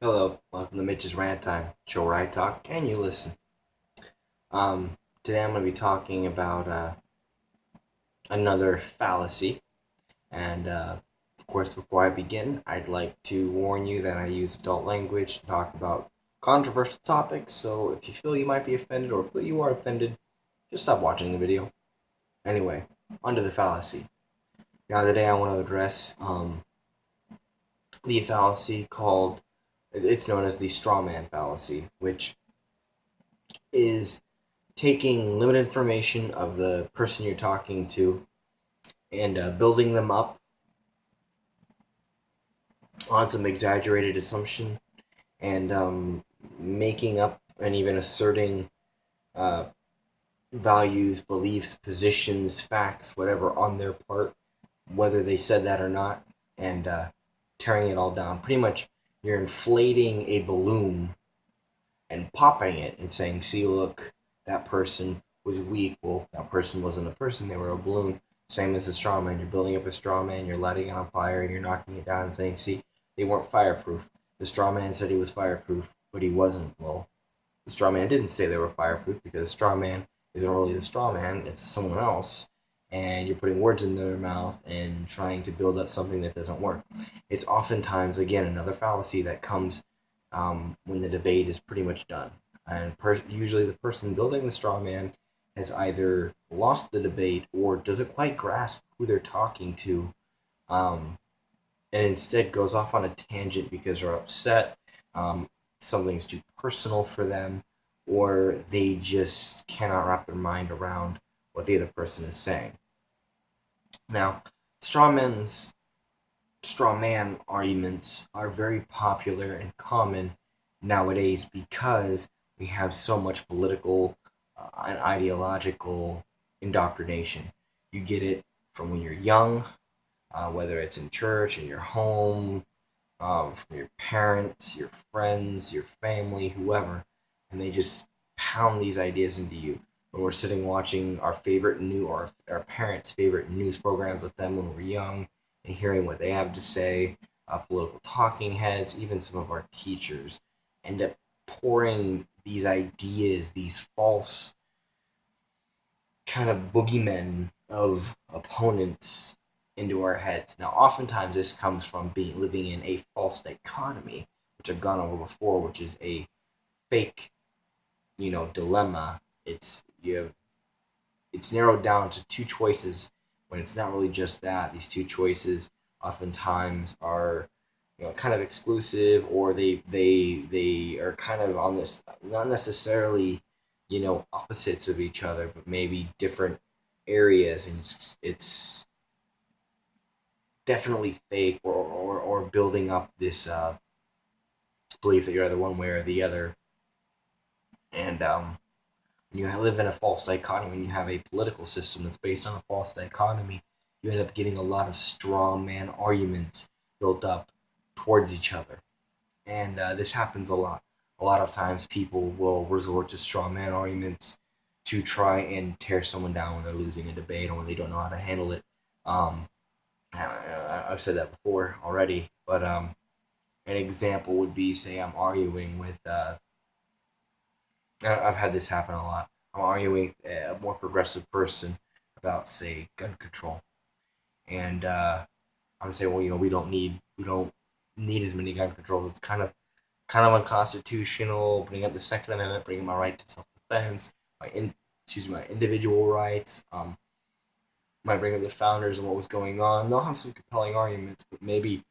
Hello, welcome to Mitch's Rant Time, show where I talk and you listen. Today I'm going to be talking about another fallacy, and of course, before I begin, I'd like to warn you that I use adult language to talk about controversial topics. So if you feel you might be offended or feel you are offended, just stop watching the video. Anyway, onto the fallacy. Now, today I want to address the fallacy called it's known as the Strawman fallacy, which is taking limited information of the person you're talking to and building them up on some exaggerated assumption and making up and even asserting uh, values, beliefs, positions, facts, whatever on their part, whether they said that or not, and tearing it all down. Pretty much, you're inflating a balloon and popping it and saying, see, look, that person was weak. Well, that person wasn't a person, they were a balloon. Same as a straw man. You're building up a straw man, you're lighting it on fire, and you're knocking it down and saying, see, they weren't fireproof. The straw man said he was fireproof, but he wasn't. Well, the straw man didn't say they were fireproof because the straw man isn't really the straw man, it's someone else. And you're putting words in their mouth and trying to build up something that doesn't work. It's oftentimes, again, another fallacy that comes when the debate is pretty much done. And usually the person building the straw man has either lost the debate or doesn't quite grasp who they're talking to, um, and instead goes off on a tangent because they're upset, something's too personal for them, or they just cannot wrap their mind around what the other person is saying. Now, straw men's straw man arguments are very popular and common nowadays because we have so much political and ideological indoctrination. You get it from when you're young, whether it's in church, in your home, from your parents, your friends, your family, whoever, and they just pound these ideas into you. When we're sitting watching our favorite new or our parents' favorite news programs with them when we're young, and hearing what they have to say, political talking heads, even some of our teachers end up pouring these ideas, these false kind of boogeymen of opponents into our heads. Now, oftentimes this comes from being living in a false dichotomy, which I've gone over before, which is a fake, dilemma. It's narrowed down to two choices when it's not really just that. These two choices oftentimes are kind of exclusive, or they are kind of on this, not necessarily opposites of each other, but maybe different areas, and it's definitely fake, or building up this belief that you're either one way or the other. And when you live in a false dichotomy, when you have a political system that's based on a false dichotomy, you end up getting a lot of straw man arguments built up towards each other. And this happens a lot. A lot of times people will resort to straw man arguments to try and tear someone down when they're losing a debate or when they don't know how to handle it. Um, I've said that before already, but an example would be, say I'm arguing with I've had this happen a lot. I'm arguing with a more progressive person about, say, gun control, and I'm saying, well, we don't need as many gun controls. It's kind of unconstitutional. Bring up the Second Amendment, bringing my right to self defense, my individual rights. Might bring up the founders and what was going on. They'll have some compelling arguments, but maybe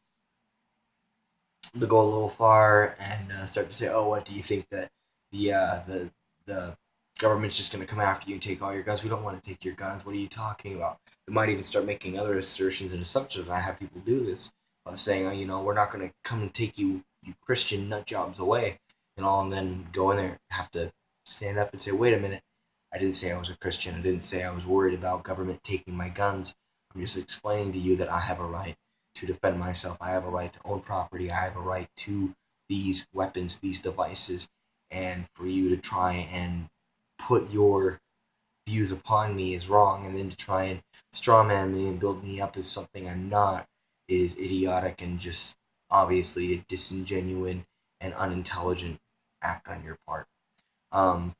they'll go a little far and start to say, "Oh, what do you think that the government's just going to come after you and take all your guns? We don't want to take your guns. What are you talking about?" They might even start making other assertions and assumptions. I have people do this by saying, "Oh, we're not going to come and take you Christian nut jobs away," and then go in there and have to stand up and say, "Wait a minute, I didn't say I was a Christian. I didn't say I was worried about government taking my guns. I'm just explaining to you that I have a right to defend myself. I have a right to own property. I have a right to these weapons, these devices, and for you to try and put your views upon me is wrong, and then to try and strawman me and build me up as something I'm not is idiotic and just obviously disingenuous and unintelligent act on your part. Um,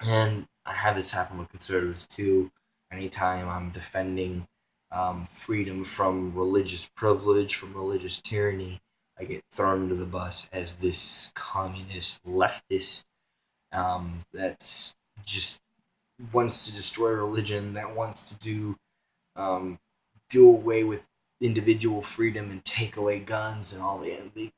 and I have this happen with conservatives too. Anytime I'm defending freedom from religious privilege, from religious tyranny, I get thrown under the bus as this communist leftist that's just wants to destroy religion, that wants to um, do away with individual freedom and take away guns and all the.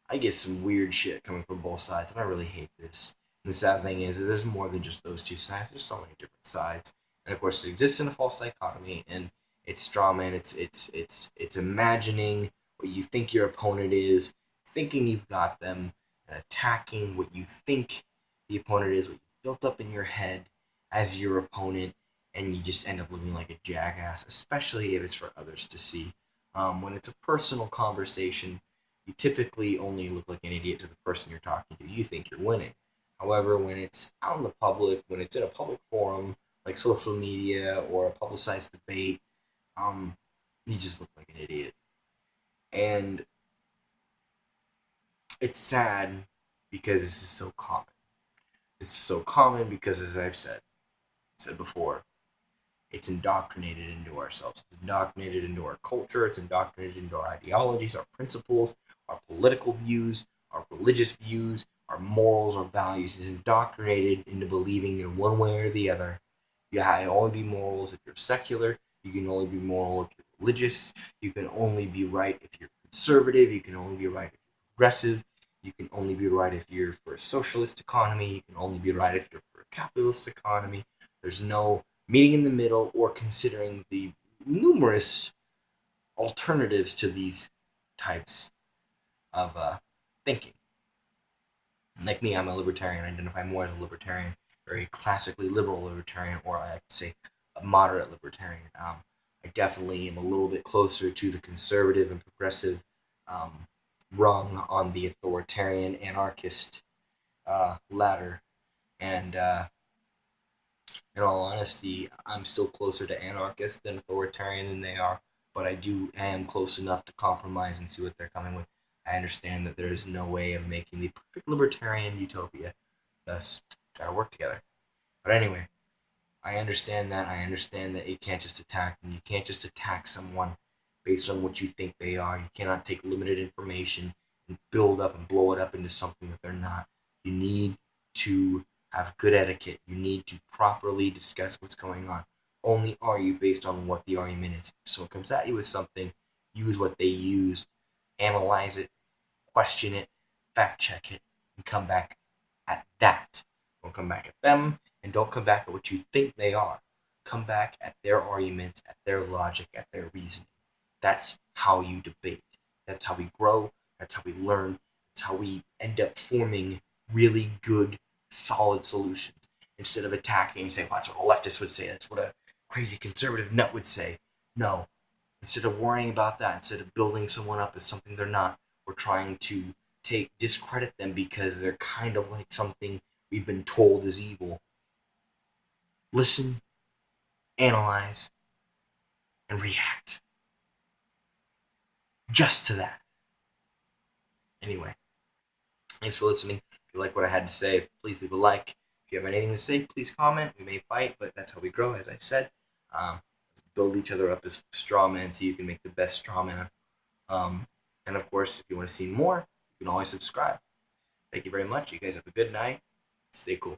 I get some weird shit coming from both sides, and I really hate this. And the sad thing is there's more than just those two sides. There's so many different sides, and of course, it exists in a false dichotomy. And it's strawman. It's imagining what you think your opponent is, thinking you've got them, and attacking what you think the opponent is, what you built up in your head as your opponent, and you just end up looking like a jackass, especially if it's for others to see. When it's a personal conversation, you typically only look like an idiot to the person you're talking to. You think you're winning. However, when it's out in the public, when it's in a public forum like social media or a publicized debate, um, you just look like an idiot. And it's sad because this is so common. This is so common because, as I've said before, it's indoctrinated into ourselves. It's indoctrinated into our culture. It's indoctrinated into our ideologies, our principles, our political views, our religious views, our morals, our values. It's indoctrinated into believing in one way or the other. You can only be morals if you're secular. You can only be moral if you're religious. You can only be right if you're conservative. You can only be right if you're progressive. You can only be right if you're for a socialist economy. You can only be right if you're for a capitalist economy. There's no meeting in the middle or considering the numerous alternatives to these types of thinking. Like me, I'm a libertarian. I identify more as a libertarian, very classically liberal libertarian, or I could say a moderate libertarian. I definitely am a little bit closer to the conservative and progressive um, rung on the authoritarian anarchist ladder. And in all honesty, I'm still closer to anarchist than authoritarian than they are, but I am close enough to compromise and see what they're coming with. I understand that there is no way of making the perfect libertarian utopia. Thus, gotta work together. But anyway, I understand that. I understand that you can't just attack them. You can't just attack someone based on what you think they are. You cannot take limited information and build up and blow it up into something that they're not. You need to have good etiquette. You need to properly discuss what's going on. Only argue based on what the argument is. If someone comes at you with something, use what they used, analyze it, question it, fact check it, and come back at that. Don't come back at them, and don't come back at what you think they are. Come back at their arguments, at their logic, at their reasoning. That's how you debate. That's how we grow. That's how we learn. That's how we end up forming really good, solid solutions. Instead of attacking and saying, well, that's what a leftist would say, that's what a crazy conservative nut would say. No. Instead of worrying about that, instead of building someone up as something they're not, we're trying to discredit them because they're kind of like something we've been told is evil. Listen, analyze, and react. Just to that. Anyway, thanks for listening. If you like what I had to say, please leave a like. If you have anything to say, please comment. We may fight, but that's how we grow, as I said. Build each other up as straw men so you can make the best straw man. And of course, if you want to see more, you can always subscribe. Thank you very much. You guys have a good night. Stay cool.